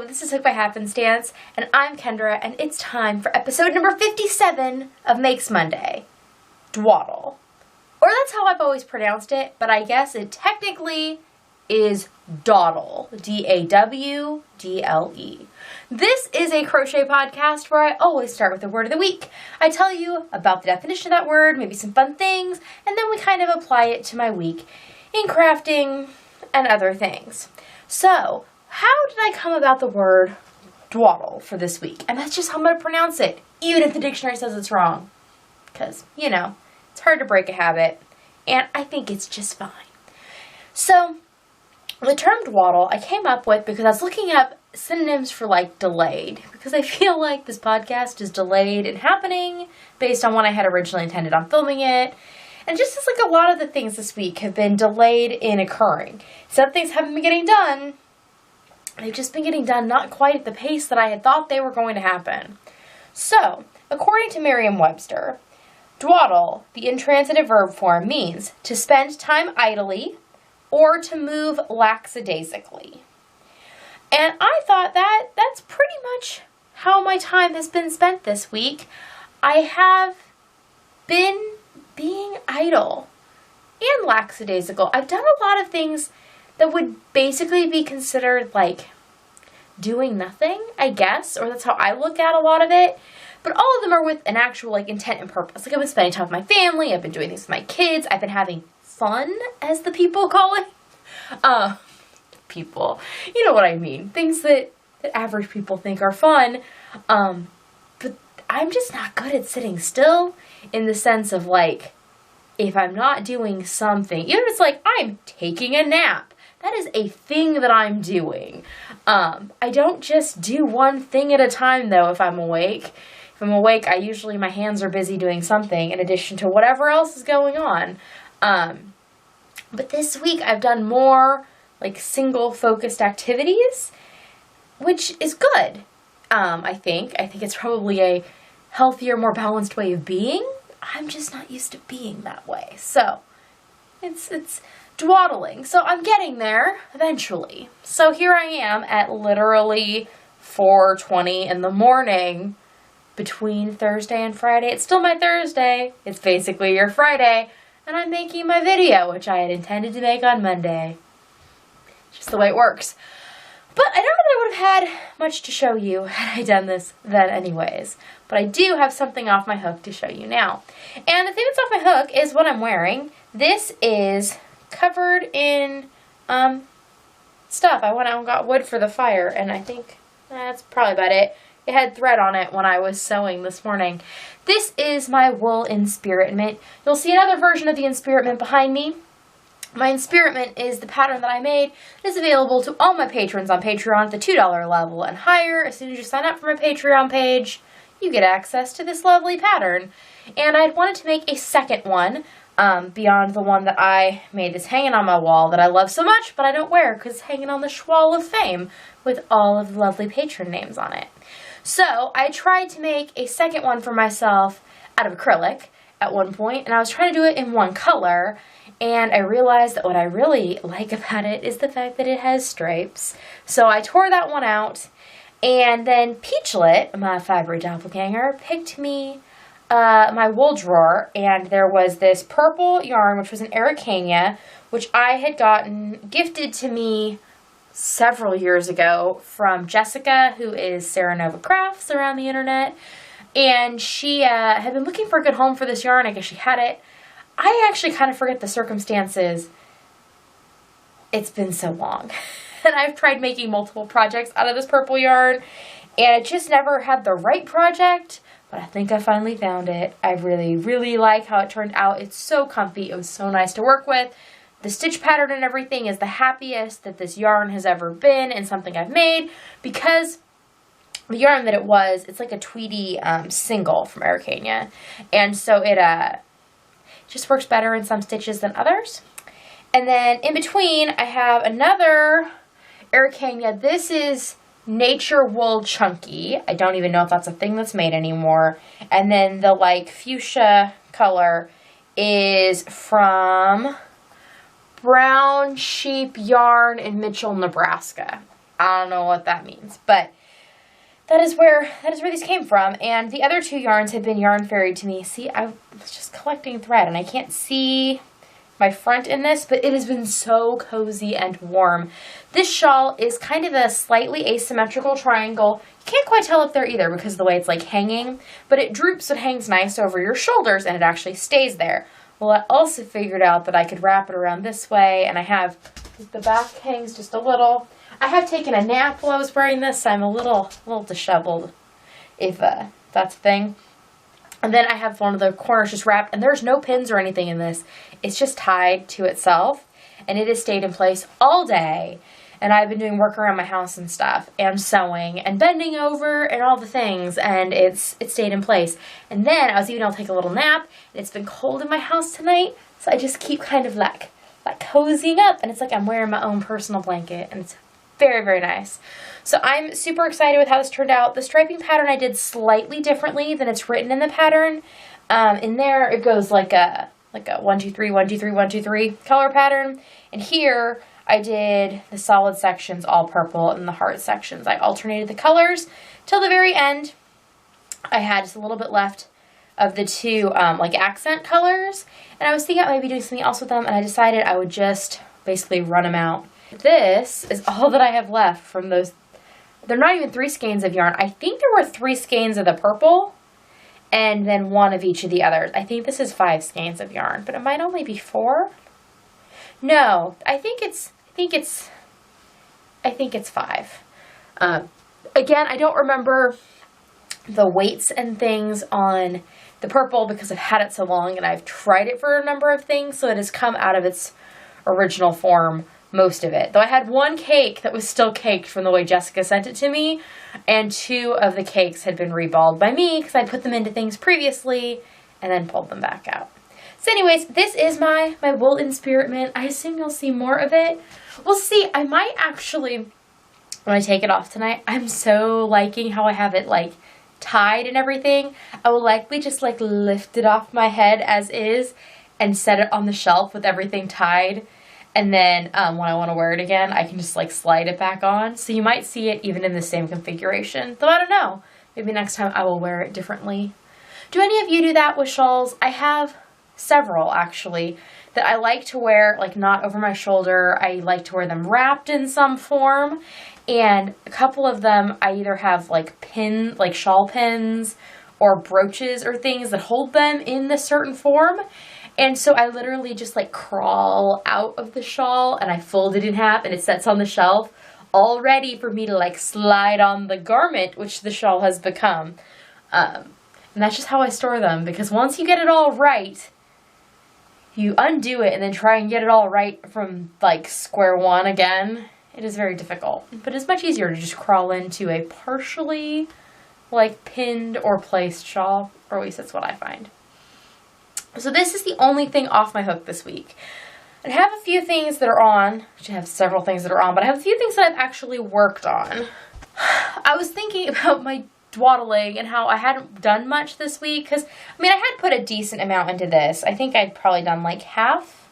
this is Hooked by Happenstance, and I'm Kendra, and it's time for episode number 57 of Makes Monday. Dawdle. Or that's how I've always pronounced it, but I guess it technically is Dawdle. D-A-W-D-L-E. This is a crochet podcast where I always start with the word of the week. I tell you about the definition of that word, maybe some fun things, and then we kind of apply it to my week in crafting and other things. So, how did I come about the word dawdle for this week? And that's just how I'm going to pronounce it, even if the dictionary says it's wrong. Because, you know, it's hard to break a habit, and I think it's just fine. So, the term dawdle I came up with because I was looking up synonyms for, like, delayed. Because I feel like this podcast is delayed in happening based on when I had originally intended on filming it. And just as, like, a lot of the things this week have been delayed in occurring. Some things haven't been getting done. They've just been getting done not quite at the pace that I had thought they were going to happen. So, according to Merriam-Webster, dawdle, the intransitive verb form, means to spend time idly or to move lackadaisically. And I thought that's pretty much how my time has been spent this week. I have been being idle and lackadaisical. I've done a lot of things that would basically be considered like doing nothing, I guess, or that's how I look at a lot of it. But all of them are with an actual like intent and purpose. Like I've been spending time with my family, I've been doing things with my kids, I've been having fun, as the people call it. People, you know what I mean. Things that average people think are fun. But I'm just not good at sitting still in the sense of like, if I'm not doing something, even if it's like I'm taking a nap, that is a thing that I'm doing. I don't just do one thing at a time though if I'm awake. If I'm awake, my hands are busy doing something in addition to whatever else is going on. But this week I've done more like single focused activities, which is good. I think it's probably a healthier, more balanced way of being. I'm just not used to being that way. So it's dawdling. So I'm getting there eventually. So here I am at literally 4:20 in the morning between Thursday and Friday. It's still my Thursday. It's basically your Friday. And I'm making my video, which I had intended to make on Monday. Just the way it works. But I don't know that I would have had much to show you had I done this then anyways. But I do have something off my hook to show you now. And the thing that's off my hook is what I'm wearing. This is covered in stuff. I went out and got wood for the fire, and I think that's probably about it. It had thread on it when I was sewing this morning. This is my wool Inspiritment. You'll see another version of the Inspiritment behind me. My Inspiritment is the pattern that I made. It is available to all my patrons on Patreon at the $2 level and higher. As soon as you sign up for my Patreon page, you get access to this lovely pattern. And I wanted to make a second one beyond the one that I made that's hanging on my wall that I love so much, but I don't wear because it's hanging on the Wall of Fame with all of the lovely patron names on it. So I tried to make a second one for myself out of acrylic at one point, and I was trying to do it in one color, and I realized that what I really like about it is the fact that it has stripes. So I tore that one out, and then Peachlet, my favorite doppelganger, picked me my wool drawer, and there was this purple yarn, which was an Araucania, which I had gotten gifted to me several years ago from Jessica, who is Sarah Nova Crafts around the internet, and she had been looking for a good home for this yarn. I guess she had it. I actually kind of forget the circumstances. It's been so long, and I've tried making multiple projects out of this purple yarn, and I just never had the right project, but I think I finally found it. I really, really like how it turned out. It's so comfy. It was so nice to work with. The stitch pattern and everything is the happiest that this yarn has ever been in something I've made, because the yarn that it was, it's like a tweedy single from Araucania, and so it just works better in some stitches than others. And then in between, I have another Araucania. This is Nature Wool Chunky. I don't even know if that's a thing that's made anymore. And then the like fuchsia color is from Brown Sheep Yarn in Mitchell, Nebraska. I don't know what that means, but that is where these came from. And the other two yarns have been yarn fairy to me. See, I was just collecting thread and I can't see my front in this, but it has been so cozy and warm. This shawl is kind of a slightly asymmetrical triangle. You can't quite tell up there either because of the way it's like hanging, but it droops, so it hangs nice over your shoulders and it actually stays there. Well, I also figured out that I could wrap it around this way, and I have, the back hangs just a little. I have taken a nap while I was wearing this, so I'm a little disheveled, if that's a thing. And then I have one of the corners just wrapped, and there's no pins or anything in this. It's just tied to itself, and it has stayed in place all day. And I've been doing work around my house and stuff, and sewing, and bending over, and all the things, and it stayed in place. And then I was even able to take a little nap, and it's been cold in my house tonight, so I just keep kind of like cozying up, and it's like I'm wearing my own personal blanket, and it's very, very nice. So I'm super excited with how this turned out. The striping pattern I did slightly differently than it's written in the pattern. In there, it goes like a 1, 2, 3, 1, 2, 3, 1, 2, 3 color pattern. And here, I did the solid sections all purple and the heart sections. I alternated the colors till the very end. I had just a little bit left of the two like accent colors. And I was thinking about maybe doing something else with them, and I decided I would just basically run them out. This is all that I have left from those. They're not even 3 skeins of yarn. I think there were 3 skeins of the purple and then 1 of each of the others. I think this is 5 skeins of yarn, but it might only be 4. No, I think it's 5. Again, I don't remember the weights and things on the purple because I've had it so long and I've tried it for a number of things, so it has come out of its original form, most of it. Though I had 1 cake that was still caked from the way Jessica sent it to me, and 2 of the cakes had been reballed by me because I put them into things previously and then pulled them back out. So anyways, this is my wool in spirit mint. I assume you'll see more of it. We'll see. I might actually, when I take it off tonight, I'm so liking how I have it like tied and everything. I will likely just like lift it off my head as is and set it on the shelf with everything tied. And then when I want to wear it again, I can just like slide it back on. So you might see it even in the same configuration. Though I don't know. Maybe next time I will wear it differently. Do any of you do that with shawls? I have several actually that I like to wear like not over my shoulder. I like to wear them wrapped in some form. And a couple of them I either have like shawl pins or brooches or things that hold them in this certain form. And so I literally just like crawl out of the shawl and I fold it in half and it sits on the shelf all ready for me to like slide on the garment, which the shawl has become. And that's just how I store them, because once you get it all right, you undo it and then try and get it all right from like square one again. It is very difficult, but it's much easier to just crawl into a partially like pinned or placed shawl, or at least that's what I find. So this is the only thing off my hook this week. I have a few things that are on, which I have several things that are on, but I have a few things that I've actually worked on. I was thinking about my dawdling and how I hadn't done much this week, because, I mean, I had put a decent amount into this. I think I'd probably done like half,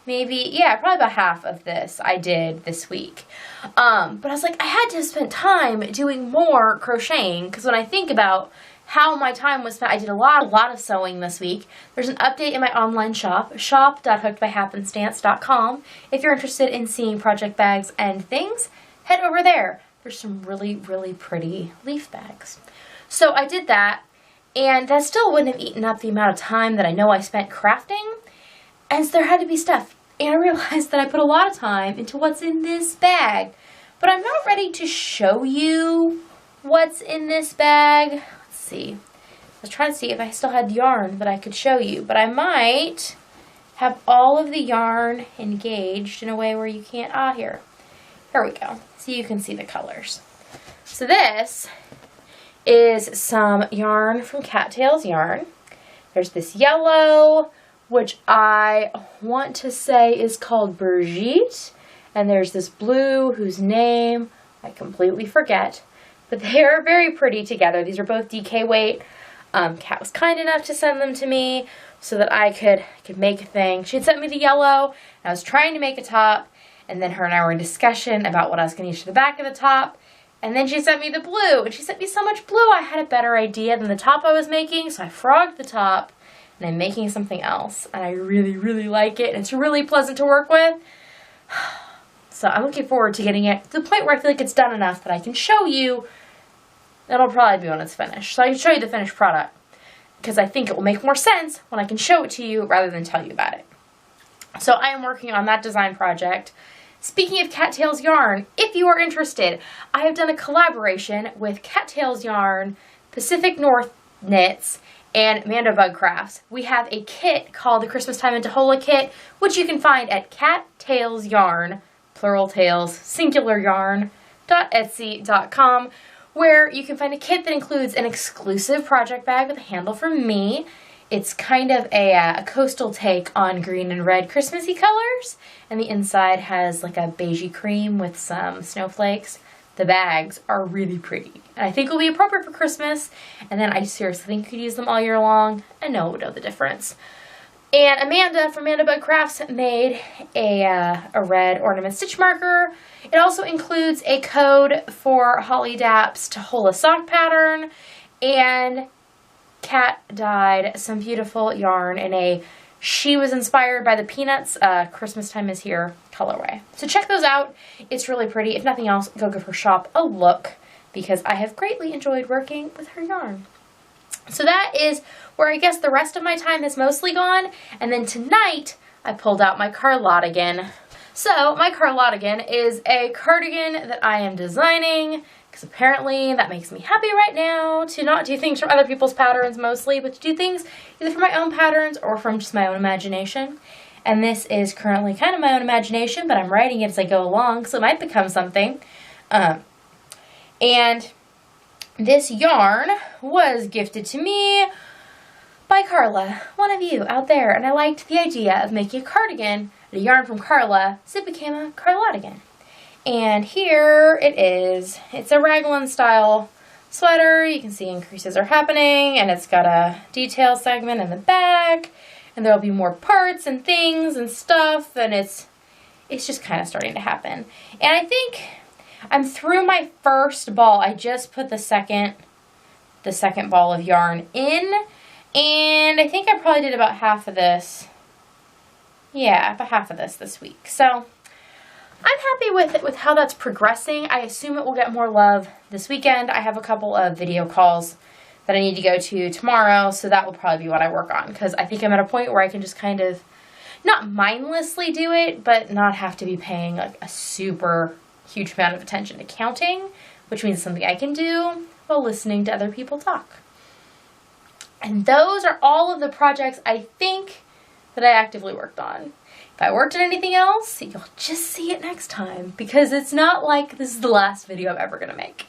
maybe, yeah, probably about half of this I did this week. But I was like, I had to spend time doing more crocheting, because when I think about how my time was spent, I did a lot of sewing this week. There's an update in my online shop, shop.hookedbyhappenstance.com. If you're interested in seeing project bags and things, head over there. There's some really, really pretty leaf bags. So I did that, and that still wouldn't have eaten up the amount of time that I know I spent crafting, and so there had to be stuff. And I realized that I put a lot of time into what's in this bag, but I'm not ready to show you what's in this bag. See. I was trying to see if I still had yarn that I could show you, but I might have all of the yarn engaged in a way where you can't, here we go, so you can see the colors. So this is some yarn from Cattails Yarn. There's this yellow, which I want to say is called Brigitte, and there's this blue whose name I completely forget. But they are very pretty together. These are both DK weight. Kat was kind enough to send them to me so that I could make a thing. She had sent me the yellow, and I was trying to make a top, And then her and I were in discussion about what I was going to use for the back of the top. And then she sent me the blue. And she sent me so much blue, I had a better idea than the top I was making. So I frogged the top. And I'm making something else. And I really, really like it. And it's really pleasant to work with. So I'm looking forward to getting it to the point where I feel like it's done enough that I can show you. It'll probably be when it's finished. So I can show you the finished product. Because I think it will make more sense when I can show it to you rather than tell you about it. So I am working on that design project. Speaking of Cattails yarn, if you are interested, I have done a collaboration with Cattails Yarn, Pacific North Knits, and Mando Bug Crafts. We have a kit called the Christmas Time in Tahola kit, which you can find at Cattails Yarn, plural tails, singular yarn.etsy.com, where you can find a kit that includes an exclusive project bag with a handle from me. It's kind of a coastal take on green and red Christmassy colors, and the inside has like a beigey cream with some snowflakes. The bags are really pretty, and I think will be appropriate for Christmas, and then I seriously think you could use them all year long, and no one would know the difference. And Amanda from Mando Bug Crafts made a red ornament stitch marker. It also includes a code for Holly Dapp's Tahola sock pattern, and Kat dyed some beautiful yarn in a She Was Inspired by the Peanuts Christmas Time Is Here colorway. So check those out. It's really pretty. If nothing else, go give her shop a look because I have greatly enjoyed working with her yarn. So that is where I guess the rest of my time has mostly gone. And then tonight, I pulled out my cardigan. So my cardigan is a cardigan that I am designing because apparently that makes me happy right now to not do things from other people's patterns mostly, but to do things either from my own patterns or from just my own imagination. And this is currently kind of my own imagination, but I'm writing it as I go along, so it might become something. And this yarn was gifted to me by Carla, one of you out there, and I liked the idea of making a cardigan, a yarn from Carla, so it became a cardigan. And here it is. It's a raglan style sweater. You can see increases are happening, and it's got a detail segment in the back, and there'll be more parts and things and stuff, and it's just kind of starting to happen. And I think I'm through my first ball. I just put the second ball of yarn in, and I think I probably did about half of this. Yeah, about half of this week. So I'm happy with how that's progressing. I assume it will get more love this weekend. I have a couple of video calls that I need to go to tomorrow, so that will probably be what I work on, because I think I'm at a point where I can just kind of not mindlessly do it, but not have to be paying like a super huge amount of attention to counting, which means something I can do while listening to other people talk. And those are all of the projects I think that I actively worked on. If I worked on anything else, you'll just see it next time, because it's not like this is the last video I'm ever going to make.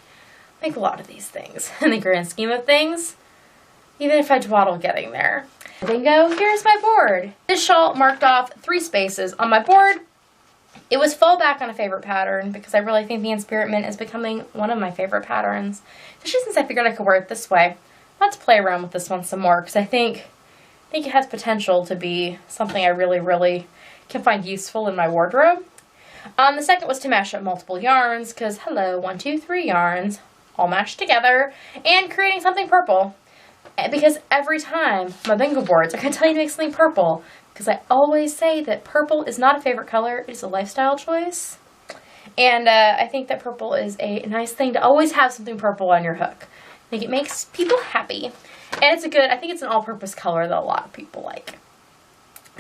I make a lot of these things in the grand scheme of things, even if I dawdle getting there. Bingo, here's my board. This shawl marked off 3 spaces on my board. It was fall back on a favorite pattern because I really think the In Spirit Mint is becoming one of my favorite patterns, especially since I figured I could wear it this way. I'll have to play around with this one some more because I think it has potential to be something I really, really can find useful in my wardrobe. The second was to mash up multiple yarns because, hello, 1, 2, 3 yarns all mashed together and creating something purple. Because every time my bingo boards are going to tell you to make something purple, because I always say that purple is not a favorite color, it is a lifestyle choice. And I think that purple is a nice thing to always have something purple on your hook. I think it makes people happy. And I think it's an all-purpose color that a lot of people like.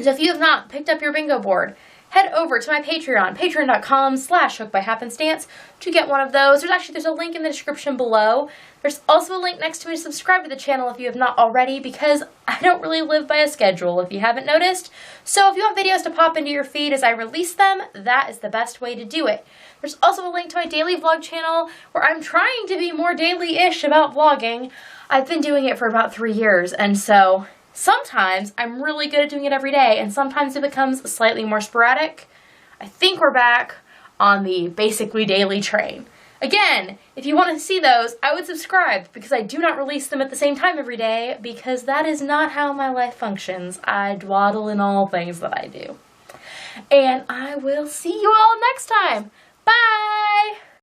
So if you have not picked up your bingo board, head over to my Patreon, patreon.com/HookedByHappenstance to get one of those. There's a link in the description below. There's also a link next to me to subscribe to the channel if you have not already, because I don't really live by a schedule, if you haven't noticed. So if you want videos to pop into your feed as I release them, that is the best way to do it. There's also a link to my daily vlog channel where I'm trying to be more daily-ish about vlogging. I've been doing it for about 3 years, and so sometimes I'm really good at doing it every day, and sometimes it becomes slightly more sporadic. I think we're back on the basically daily train. Again, if you want to see those, I would subscribe, because I do not release them at the same time every day, because that is not how my life functions. I dawdle in all things that I do. And I will see you all next time.